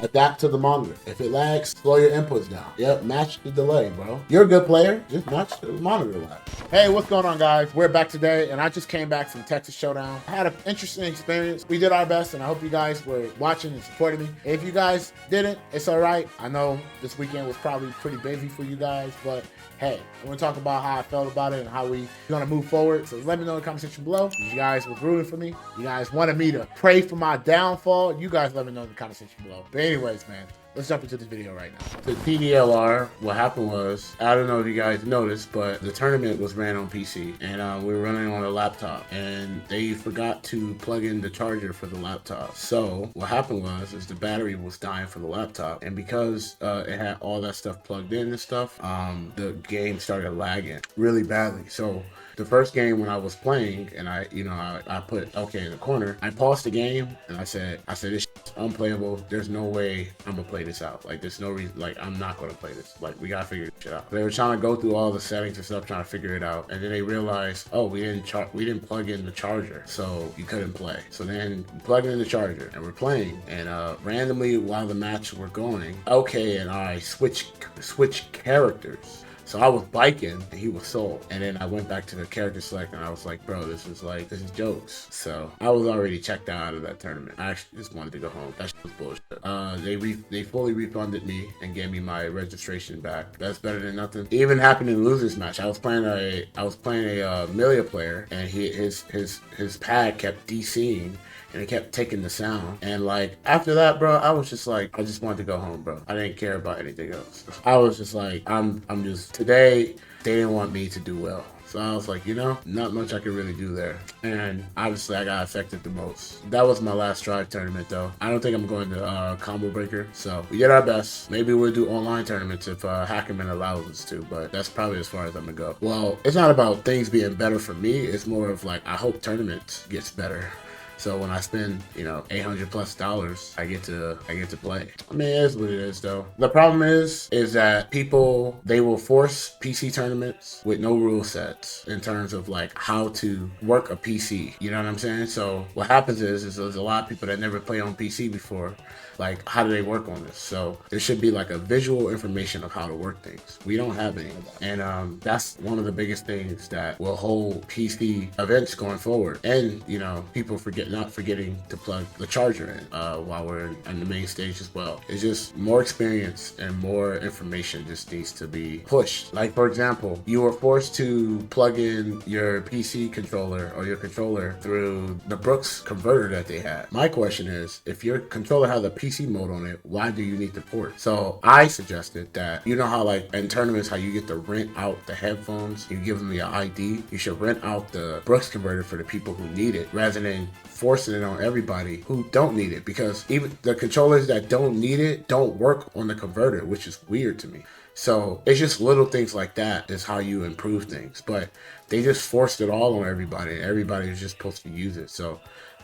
Adapt to the monitor. If it lags, slow your inputs down. Yep, match the delay, bro. You're a good player, just match the monitor lag. Hey, what's going on, guys? We're back today, and I just came back from Texas Showdown. I had an interesting experience. We did our best, and I hope you guys were watching and supporting me. If you guys didn't, it's all right. I know this weekend was probably pretty busy for you guys, but hey, I want to talk about how I felt about it and how we're going to move forward. So let me know in the comment section below. You guys were rooting for me. You guys wanted me to pray for my downfall. You guys let me know in the comment section below. But anyways, man, let's jump into this video right now. The TDLR, what happened was, I don't know if you guys noticed, but the tournament was ran on PC, and we were running on a laptop, and they forgot to plug in the charger for the laptop. So what happened was, is the battery was dying for the laptop, and because it had all that stuff plugged in and stuff, the game started lagging really badly. So the first game when I was playing, and I put okay in the corner, I paused the game and I said this shit's unplayable. There's no way I'm gonna play this out. Like, there's no reason, like, I'm not gonna play this. Like, we gotta figure this shit out. They were trying to go through all the settings and stuff, trying to figure it out, and then they realized, oh, we didn't plug in the charger, so you couldn't play. So then we plugged in the charger and we're playing, and randomly while the match were going, okay, and I switch characters. So I was biking and he was sold. And then I went back to the character select and I was like, bro, this is jokes. So I was already checked out of that tournament. I actually just wanted to go home. That shit was bullshit. They fully refunded me and gave me my registration back. That's better than nothing. It even happened in losers match. I was playing a Melia player, and his pad kept DCing. And it kept taking the sound. And like, after that, bro, I was just like, I just wanted to go home, bro. I didn't care about anything else. I was just like, today, they didn't want me to do well. So I was like, not much I could really do there. And obviously I got affected the most. That was my last Strive tournament though. I don't think I'm going to Combo Breaker. So we did our best. Maybe we'll do online tournaments if Hackerman allows us to, but that's probably as far as I'm gonna go. Well, it's not about things being better for me. It's more of like, I hope tournaments gets better. So when I spend, $800+ I get to play. I mean, it is what it is though. The problem is that people, they will force PC tournaments with no rule sets in terms of like how to work a PC. You know what I'm saying? So what happens is there's a lot of people that never played on PC before. Like, how do they work on this? So there should be like a visual information of how to work things. We don't have any of that. And that's one of the biggest things that will hold PC events going forward. And, people not forgetting to plug the charger in while we're on the main stage as well. It's just more experience and more information just needs to be pushed. Like, for example, you were forced to plug in your PC controller or your controller through the Brooks converter that they had. My question is, if your controller has a PC mode on it, why do you need the port? So I suggested that, how like in tournaments, how you get to rent out the headphones, you give them your ID, you should rent out the Brooks converter for the people who need it rather than forcing it on everybody who don't need it, because even the controllers that don't need it don't work on the converter, which is weird to me. So it's just little things like that is how you improve things, but they just forced it all on everybody, and everybody is just supposed to use it. So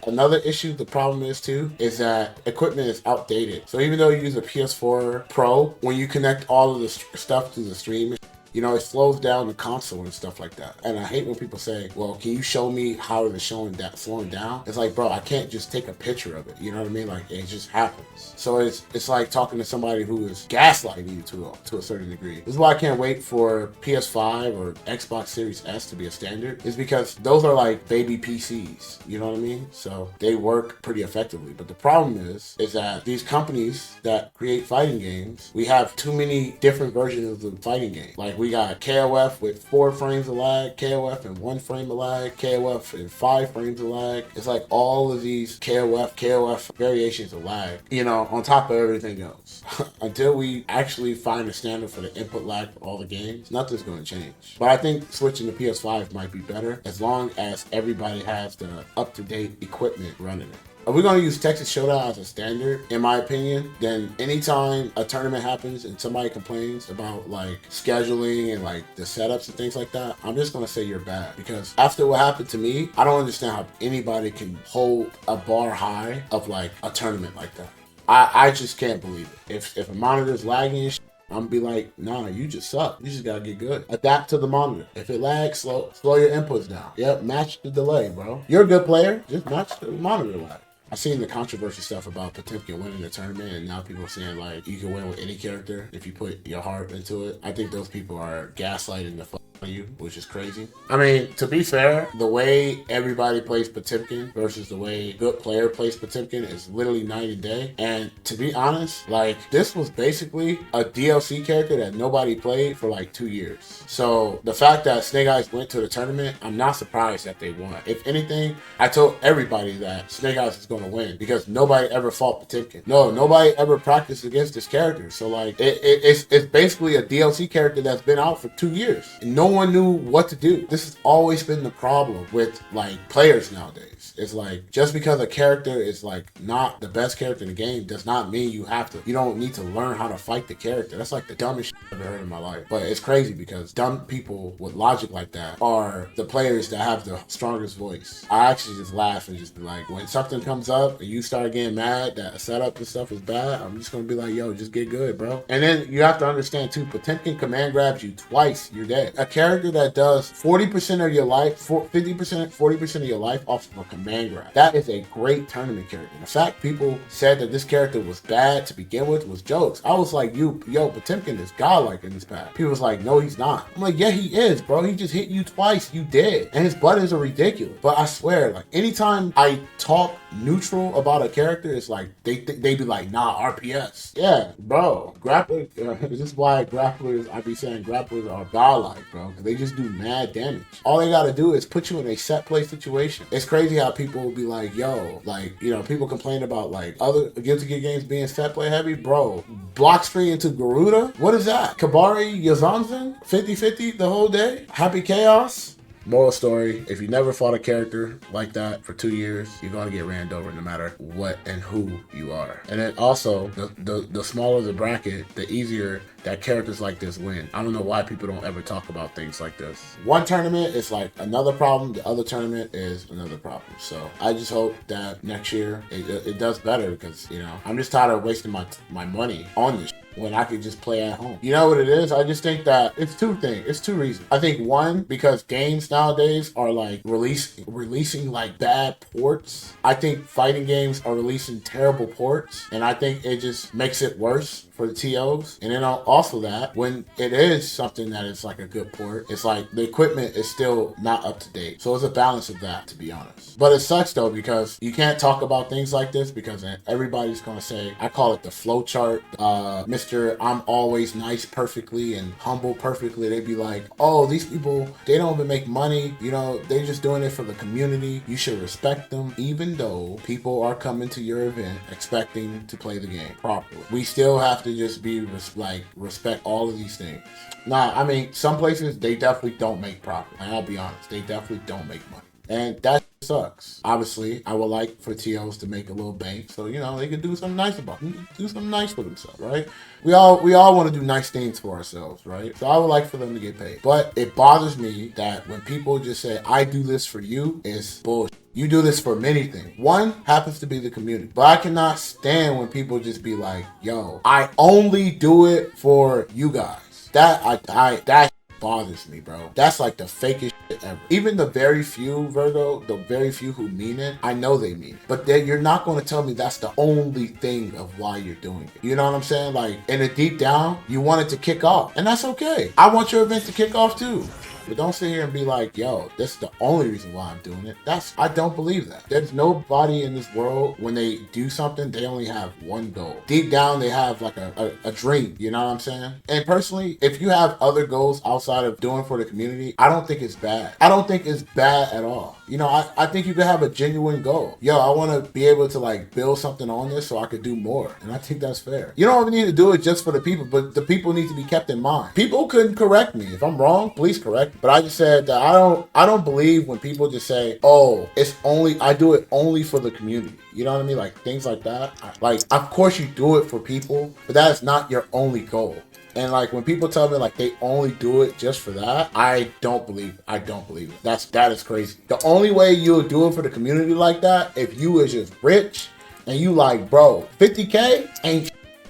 another issue, the problem is too, is that equipment is outdated. So even though you use a PS4 Pro, when you connect all of the stuff to the stream, it slows down the console and stuff like that. And I hate when people say, well, can you show me how it is slowing down? It's like, bro, I can't just take a picture of it. You know what I mean? Like, it just happens. So it's like talking to somebody who is gaslighting you to a certain degree. This is why I can't wait for PS5 or Xbox Series S to be a standard, is because those are like baby PCs. You know what I mean? So they work pretty effectively. But the problem is that these companies that create fighting games, we have too many different versions of the fighting game. Like, we got KOF with 4 frames of lag, KOF in 1 frame of lag, KOF in 5 frames of lag. It's like all of these KOF variations of lag, on top of everything else. Until we actually find a standard for the input lag for all the games, nothing's going to change. But I think switching to PS5 might be better as long as everybody has the up-to-date equipment running it. If we're going to use Texas Showdown as a standard, in my opinion, then anytime a tournament happens and somebody complains about like scheduling and like the setups and things like that, I'm just going to say you're bad. Because after what happened to me, I don't understand how anybody can hold a bar high of like a tournament like that. I just can't believe it. If a monitor's lagging and shit, I'm gonna be like, nah, you just suck. You just gotta get good. Adapt to the monitor. If it lags, slow your inputs down. Yep, match the delay, bro. You're a good player. Just match the monitor lag. I've seen the controversy stuff about Potemkin winning the tournament, and now people are saying like you can win with any character if you put your heart into it. I think those people are gaslighting the fuck out of you, which is crazy. I mean, to be fair, the way everybody plays Potemkin versus the way good player plays Potemkin is literally night and day. And to be honest, like this was basically a DLC character that nobody played for like 2 years. So the fact that Snake Eyes went to the tournament, I'm not surprised that they won. If anything, I told everybody that Snake Eyes is going to win because nobody ever fought Potemkin. No, nobody ever practiced against this character. So like it's basically a DLC character that's been out for 2 years. And no one knew what to do. This has always been the problem with like players nowadays. It's like just because a character is like not the best character in the game does not mean you don't need to learn how to fight the character. That's like the dumbest shit I've ever heard in my life. But it's crazy because dumb people with logic like that are the players that have the strongest voice. I actually just laugh and just be like, when something comes up and you start getting mad that a setup and stuff is bad, I'm just gonna be like, yo, just get good, bro. And then you have to understand too, Potemkin command grabs you twice, you're dead. A character that does 40% of your life, 50%, 40% of your life off of a command grab. That is a great tournament character. The fact people said that this character was bad to begin with was jokes. I was like, yo, Potemkin is godlike in this pack. People was like, no, he's not. I'm like, yeah, he is, bro. He just hit you twice, you dead. And his buttons are ridiculous. But I swear, like, anytime I talk neutral about a character, it's like, they be like, nah, RPS. Yeah, bro. Grapplers, this is why grapplers, I be saying grapplers are godlike, bro. Because they just do mad damage. All they gotta do is put you in a set play situation. It's crazy how people will be like, yo, like, you know, people complain about like other Guilty Gear games being set play heavy. Bro, block screen into Garuda? What is that? Kabari Yazanzen? 50-50 the whole day? Happy Chaos? Moral story, if you never fought a character like that for 2 years, you're gonna get ran over no matter what and who you are. And then also, the smaller the bracket, the easier that characters like this win. I don't know why people don't ever talk about things like this. One tournament is like another problem, the other tournament is another problem. So I just hope that next year it does better because, you know, I'm just tired of wasting my money on this when I could just play at home. You know what it is? I just think that it's two things. It's two reasons. I think one, because games nowadays are like releasing like bad ports. I think fighting games are releasing terrible ports, and I think it just makes it worse for the TOs. And then also that when it is something that is like a good port, it's like the equipment is still not up to date. So it's a balance of that, to be honest. But it sucks though, because you can't talk about things like this because everybody's gonna say, I call it the flow chart, Mr. I'm always nice perfectly and humble perfectly. They'd be like, oh, these people, they don't even make money, you know, they're just doing it for the community. You should respect them, even though people are coming to your event expecting to play the game properly. We still have to just be respect all of these things. Nah, I mean, some places they definitely don't make profit. And I'll be honest, they definitely don't make money. And that sucks. Obviously, I would like for TOs to make a little bank, so you know they can do something nice about them, do something nice for themselves, right? We all want to do nice things for ourselves, right? So I would like for them to get paid. But it bothers me that when people just say, I do this for you, it's bullshit. You do this for many things. One happens to be the community. But I cannot stand when people just be like, yo, I only do it for you guys. That bothers me, bro. That's like the fakest shit ever. Even the very few, Virgo, the very few who mean it, I know they mean it. But you're not going to tell me that's the only thing of why you're doing it. You know what I'm saying? Like, in a deep down, you want it to kick off. And that's okay. I want your event to kick off too. But don't sit here and be like, yo, this is the only reason why I'm doing it. I don't believe that. There's nobody in this world, when they do something, they only have one goal. Deep down, they have like a dream, you know what I'm saying? And personally, if you have other goals outside of doing for the community, I don't think it's bad. I don't think it's bad at all. You know, I think you can have a genuine goal. Yo, I want to be able to like build something on this so I could do more. And I think that's fair. You don't need to do it just for the people, but the people need to be kept in mind. People couldn't correct me. If I'm wrong, please correct me. But I just said that I don't believe when people just say, oh, I do it only for the community. You know what I mean? Like things like that. Like, of course you do it for people, but that is not your only goal. And like when people tell me like they only do it just for that, I don't believe it. I don't believe it. That is crazy. The only way you'll do it for the community like that, if you is just rich and you like, bro, 50K ain't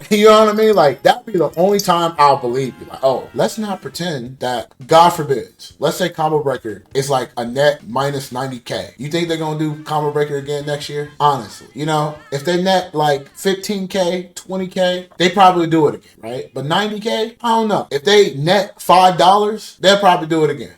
You know what I mean? Like, that'd be the only time I'll believe you. Like, oh, let's not pretend that, God forbid, let's say Combo Breaker is like a net minus 90K. You think they're gonna do Combo Breaker again next year? Honestly, you know, if they net like 15K, 20K, they probably do it again, right? But 90K, I don't know. If they net $5, they'll probably do it again.